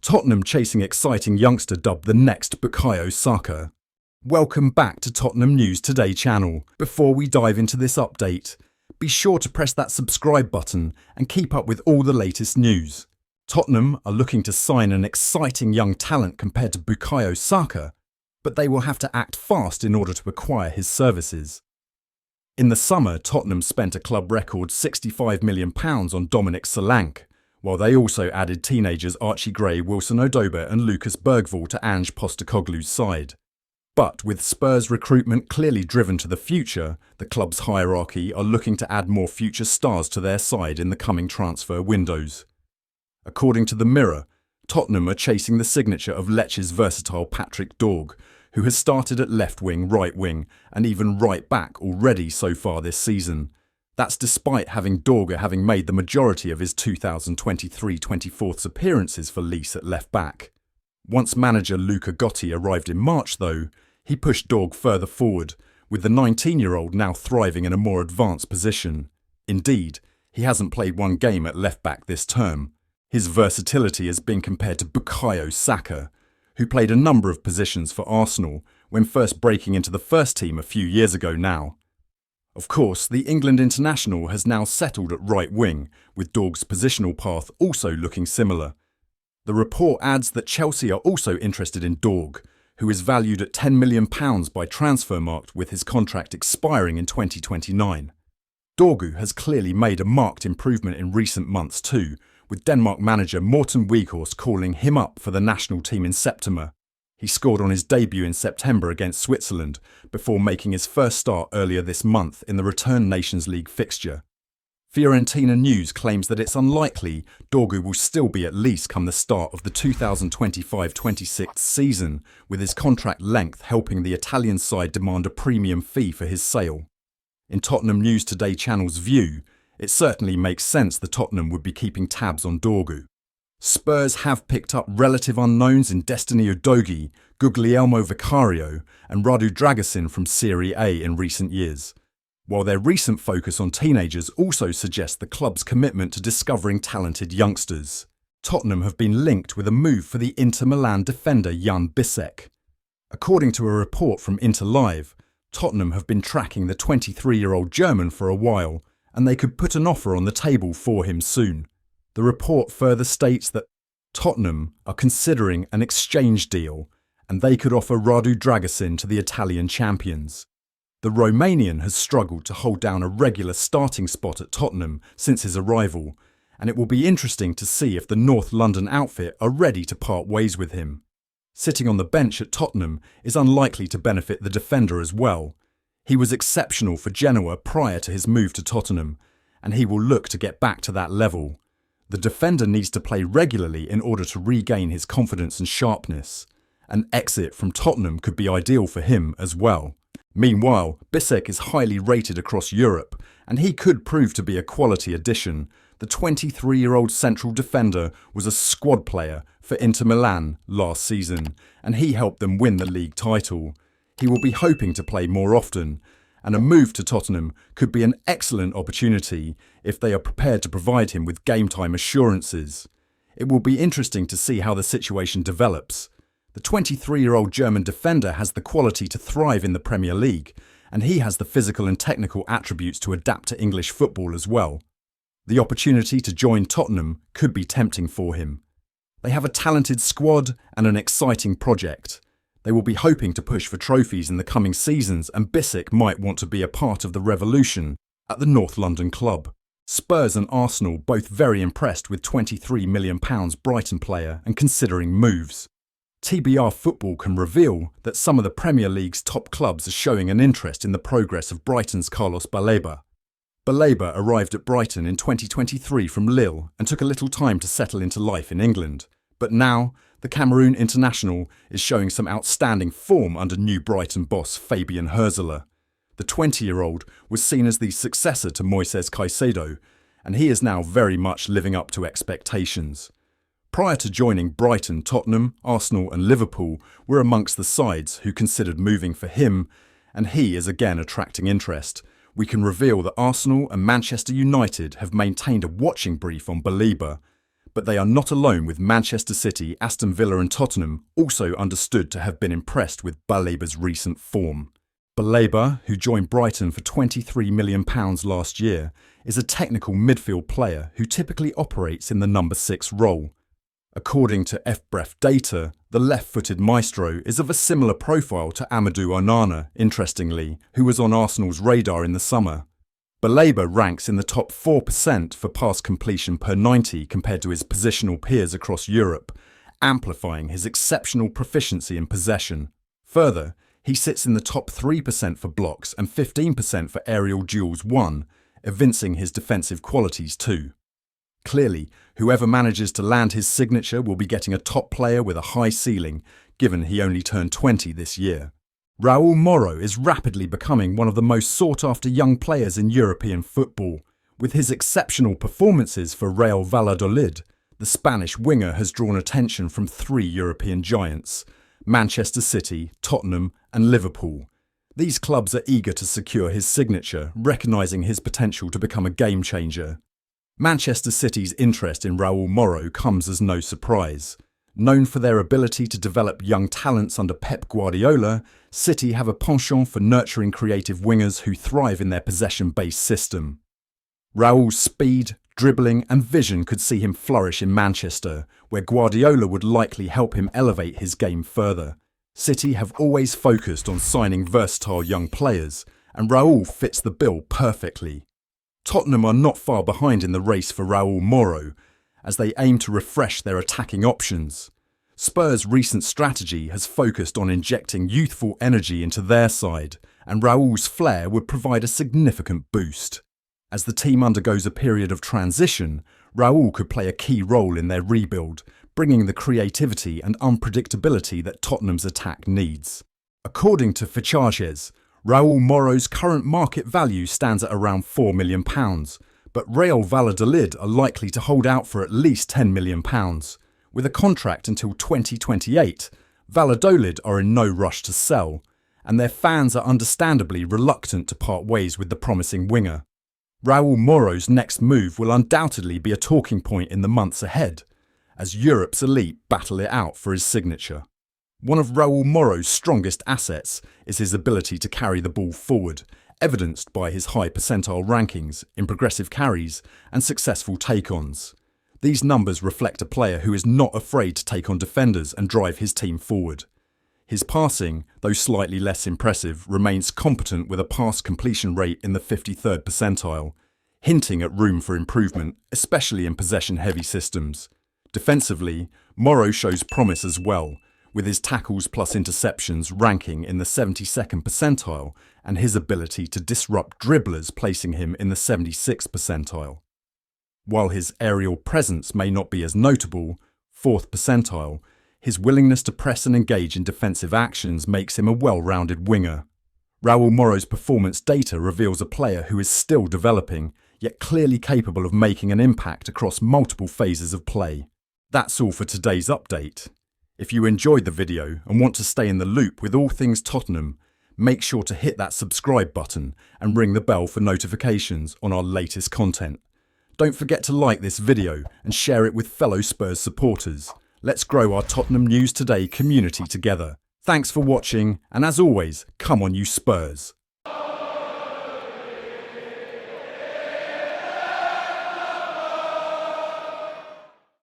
Tottenham chasing exciting youngster dubbed the next Bukayo Saka. Welcome back to Tottenham News Today channel. Before we dive into this update, be sure to press that subscribe button and keep up with all the latest news. Tottenham are looking to sign an exciting young talent compared to Bukayo Saka, but they will have to act fast in order to acquire his services. In the summer, Tottenham spent a club record £65 million on Dominic Solanke, while they also added teenagers Archie Gray, Wilson Odoba and Lucas Bergvall to Ange Postecoglou's side. But with Spurs recruitment clearly driven to the future, the club's hierarchy are looking to add more future stars to their side in the coming transfer windows. According to the Mirror, Tottenham are chasing the signature of Leece's versatile Patrick Dorgu, who has started at left wing, right wing and even right back already so far this season. That's despite Dorgu having made the majority of his 2023-24 appearances for Leece at left back. Once manager Luca Gotti arrived in March though, he pushed Dorgu further forward, with the 19-year-old now thriving in a more advanced position. Indeed, he hasn't played one game at left back this term. His versatility has been compared to Bukayo Saka, who played a number of positions for Arsenal when first breaking into the first team a few years ago now. Of course, the England international has now settled at right wing, with Dorgu's positional path also looking similar. The report adds that Chelsea are also interested in Dorgu, who is valued at £10 million by Transfermarkt with his contract expiring in 2029. Dorgu has clearly made a marked improvement in recent months too, with Denmark manager Morten Weghorst calling him up for the national team in September. He scored on his debut in September against Switzerland before making his first start earlier this month in the return Nations League fixture. Fiorentina News claims that it's unlikely Dorgu will still be at Leece come the start of the 2025-26 season, with his contract length helping the Italian side demand a premium fee for his sale. In Tottenham News Today channel's view, it certainly makes sense that Tottenham would be keeping tabs on Dorgu. Spurs have picked up relative unknowns in Destiny Udogie, Guglielmo Vicario and Radu Dragusin from Serie A in recent years, while their recent focus on teenagers also suggests the club's commitment to discovering talented youngsters. Tottenham have been linked with a move for the Inter Milan defender Yann Bisseck. According to a report from Inter Live, Tottenham have been tracking the 23-year-old German for a while, and they could put an offer on the table for him soon. The report further states that Tottenham are considering an exchange deal and they could offer Radu Dragusin to the Italian champions. The Romanian has struggled to hold down a regular starting spot at Tottenham since his arrival, and it will be interesting to see if the North London outfit are ready to part ways with him. Sitting on the bench at Tottenham is unlikely to benefit the defender as well. He was exceptional for Genoa prior to his move to Tottenham, and he will look to get back to that level. The defender needs to play regularly in order to regain his confidence and sharpness. An exit from Tottenham could be ideal for him as well. Meanwhile, Bisseck is highly rated across Europe, and he could prove to be a quality addition. The 23-year-old central defender was a squad player for Inter Milan last season, and he helped them win the league title. He will be hoping to play more often, and a move to Tottenham could be an excellent opportunity if they are prepared to provide him with game-time assurances. It will be interesting to see how the situation develops. The 23-year-old German defender has the quality to thrive in the Premier League, and he has the physical and technical attributes to adapt to English football as well. The opportunity to join Tottenham could be tempting for him. They have a talented squad and an exciting project. They will be hoping to push for trophies in the coming seasons, and Bisseck might want to be a part of the revolution at the North London club. Spurs and Arsenal both very impressed with £23 million Brighton player and considering moves. TBR Football can reveal that some of the Premier League's top clubs are showing an interest in the progress of Brighton's Carlos Baleba. Baleba arrived at Brighton in 2023 from Lille and took a little time to settle into life in England, but now the Cameroon international is showing some outstanding form under new Brighton boss Fabian Hürzeler. The 20-year-old was seen as the successor to Moises Caicedo, and he is now very much living up to expectations. Prior to joining Brighton, Tottenham, Arsenal and Liverpool were amongst the sides who considered moving for him, and he is again attracting interest. We can reveal that Arsenal and Manchester United have maintained a watching brief on Baleba, But they are not alone, with Manchester City, Aston Villa and Tottenham also understood to have been impressed with Balaba's recent form. Balaba, who joined Brighton for £23 million last year, is a technical midfield player who typically operates in the number 6 role. According to FBref data, the left-footed maestro is of a similar profile to Amadou Onana, interestingly, who was on Arsenal's radar in the summer. Balaba ranks in the top 4% for pass completion per 90 compared to his positional peers across Europe, amplifying his exceptional proficiency in possession. Further, he sits in the top 3% for blocks and 15% for aerial duels won, evincing his defensive qualities too. Clearly, whoever manages to land his signature will be getting a top player with a high ceiling, given he only turned 20 this year. Raul Moro is rapidly becoming one of the most sought-after young players in European football. With his exceptional performances for Real Valladolid, the Spanish winger has drawn attention from 3 European giants: Manchester City, Tottenham and Liverpool. These clubs are eager to secure his signature, recognising his potential to become a game-changer. Manchester City's interest in Raul Moro comes as no surprise. Known for their ability to develop young talents under Pep Guardiola, City have a penchant for nurturing creative wingers who thrive in their possession-based system. Raul's speed, dribbling and vision could see him flourish in Manchester, where Guardiola would likely help him elevate his game further. City have always focused on signing versatile young players, and Raul fits the bill perfectly. Tottenham are not far behind in the race for Raul Moro, as they aim to refresh their attacking options. Spurs' recent strategy has focused on injecting youthful energy into their side, and Raul's flair would provide a significant boost. As the team undergoes a period of transition, Raul could play a key role in their rebuild, bringing the creativity and unpredictability that Tottenham's attack needs. According to Fichajes, Raul Moro's current market value stands at around £4 million, but Real Valladolid are likely to hold out for at least £10 million. With a contract until 2028, Valladolid are in no rush to sell, and their fans are understandably reluctant to part ways with the promising winger. Raul Moro's next move will undoubtedly be a talking point in the months ahead, as Europe's elite battle it out for his signature. One of Raul Moro's strongest assets is his ability to carry the ball forward, evidenced by his high percentile rankings in progressive carries and successful take-ons. These numbers reflect a player who is not afraid to take on defenders and drive his team forward. His passing, though slightly less impressive, remains competent with a pass completion rate in the 53rd percentile, hinting at room for improvement, especially in possession-heavy systems. Defensively, Moro shows promise as well, with his tackles plus interceptions ranking in the 72nd percentile and his ability to disrupt dribblers placing him in the 76th percentile. While his aerial presence may not be as notable, 4th percentile, his willingness to press and engage in defensive actions makes him a well-rounded winger. Raul Moro's performance data reveals a player who is still developing, yet clearly capable of making an impact across multiple phases of play. That's all for today's update. If you enjoyed the video and want to stay in the loop with all things Tottenham, make sure to hit that subscribe button and ring the bell for notifications on our latest content. Don't forget to like this video and share it with fellow Spurs supporters. Let's grow our Tottenham News Today community together. Thanks for watching, and as always, come on you Spurs!